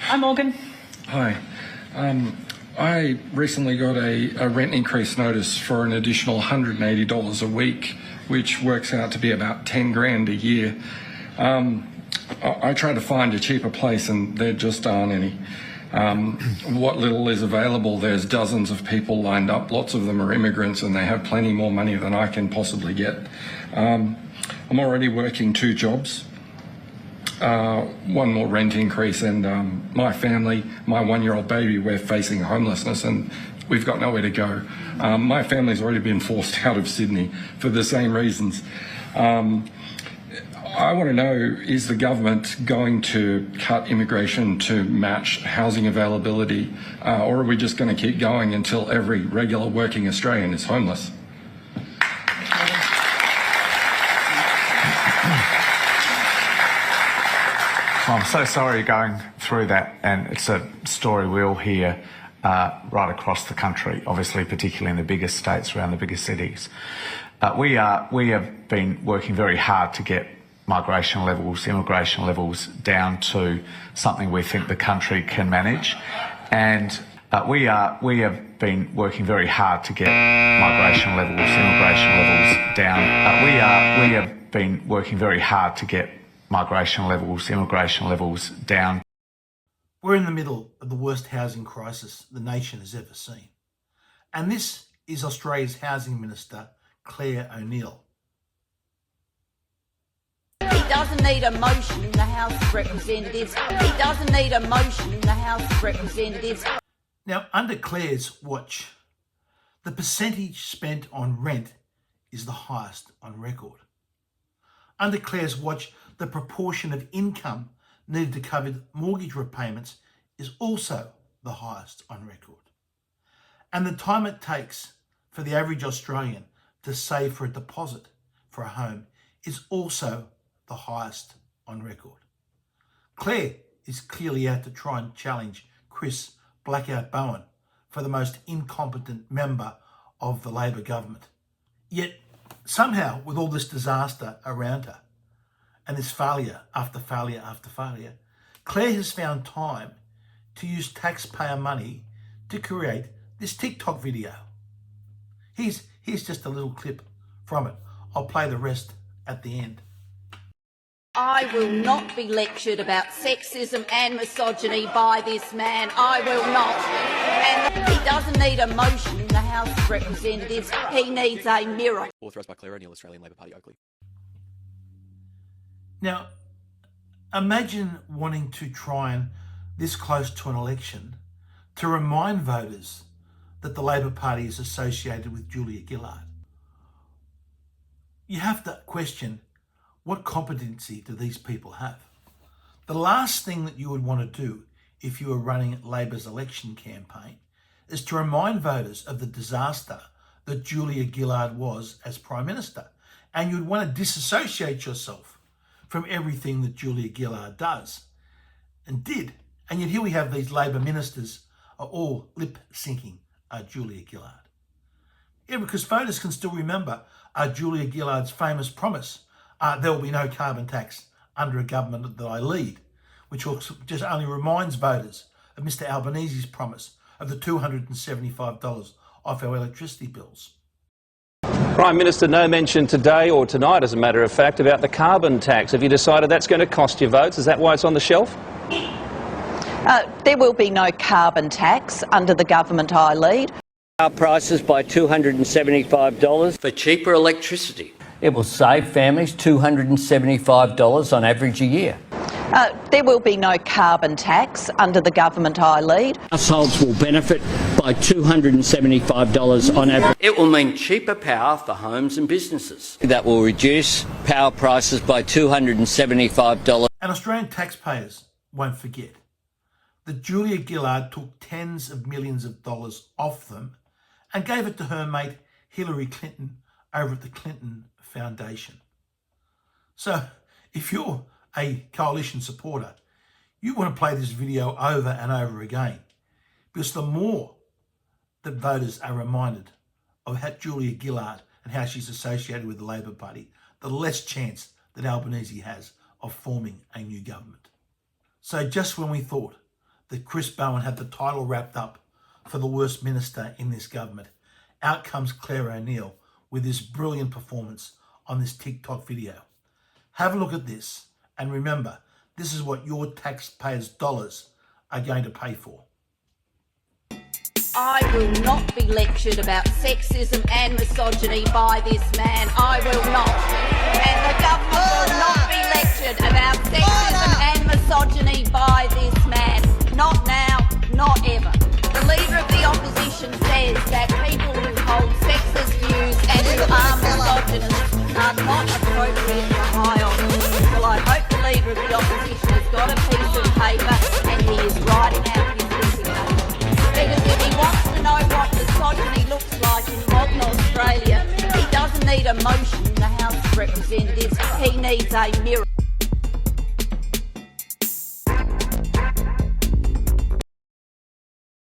I'm Morgan. Hi. I recently got a rent increase notice for an additional $180 a week, which works out to be about 10 grand a year. I tried to find a cheaper place and there just aren't any. What little is available, there's dozens of people lined up. Lots of them are immigrants and they have plenty more money than I can possibly get. I'm already working 2 jobs. One more rent increase, and my family, my 1-year-old baby, we're facing homelessness and we've got nowhere to go. My family's already been forced out of Sydney for the same reasons. I want to know, is the government going to cut immigration to match housing availability, or are we just going to keep going until every regular working Australian is homeless? Well, I'm so sorry you're going through that, and it's a story we all hear right across the country, obviously particularly in the biggest states around the biggest cities. We have been working very hard to get migration levels, immigration levels down to something we think the country can manage, and we have been working very hard to get migration levels, immigration levels down. We have been working very hard to get migration levels, immigration levels down. We're in the middle of the worst housing crisis the nation has ever seen. And this is Australia's Housing Minister, Clare O'Neil. He doesn't need a motion in the House of Representatives. He doesn't need a motion in the House of Representatives. Now, under Clare's watch, the percentage spent on rent is the highest on record. Under Clare's watch, the proportion of income needed to cover mortgage repayments is also the highest on record. And the time it takes for the average Australian to save for a deposit for a home is also the highest on record. Clare is clearly out to try and challenge Chris Blackout Bowen for the most incompetent member of the Labor government. Yet somehow, with all this disaster around her, and this failure after failure after failure, Clare has found time to use taxpayer money to create this TikTok video. Here's just a little clip from it. I'll play the rest at the end. I will not be lectured about sexism and misogyny by this man. I will not. And he doesn't need a motion in the House of Representatives. He needs a mirror. Authorised by Clare O'Neil, Australian Labor Party, Oakley. Now, imagine wanting to try and, this close to an election, to remind voters that the Labor Party is associated with Julia Gillard. You have to question, what competency do these people have? The last thing that you would want to do if you were running Labor's election campaign is to remind voters of the disaster that Julia Gillard was as Prime Minister. And you'd want to disassociate yourself from everything that Julia Gillard does and did. And yet here we have these Labor ministers are all lip-syncing Julia Gillard. Yeah, because voters can still remember Julia Gillard's famous promise, there will be no carbon tax under a government that I lead, which just only reminds voters of Mr Albanese's promise of the $275 off our electricity bills. Prime Minister, no mention today or tonight, as a matter of fact, about the carbon tax. Have you decided that's going to cost you votes? Is that why it's on the shelf? There will be no carbon tax under the government I lead. Our prices by $275 for cheaper electricity. It will save families $275 on average a year. There will be no carbon tax under the government I lead. Households will benefit by $275 on average. It will mean cheaper power for homes and businesses. That will reduce power prices by $275. And Australian taxpayers won't forget that Julia Gillard took tens of millions of dollars off them and gave it to her mate Hillary Clinton over at the Clinton Foundation. So if you're a coalition supporter, you want to play this video over and over again, because the more that voters are reminded of how Julia Gillard and how she's associated with the Labor Party, the less chance that Albanese has of forming a new government. So just when we thought that Chris Bowen had the title wrapped up for the worst minister in this government. Out comes Claire O'Neill with this brilliant performance on this TikTok video. Have a look at this and remember, this is what your taxpayers' dollars are going to pay for. I will not be lectured about sexism and misogyny by this man. I will not. And the government will not be lectured about sexism and misogyny by this man. Not now, not ever. The Leader of the Opposition says that people who hold sexist views and who are misogynists are not appropriate for high office. Well, I hope the Leader of the Opposition has got a piece of paper and he is writing out his resignation. Because if he wants to know what misogyny looks like in modern Australia, he doesn't need a motion in the House of Representatives, he needs a mirror.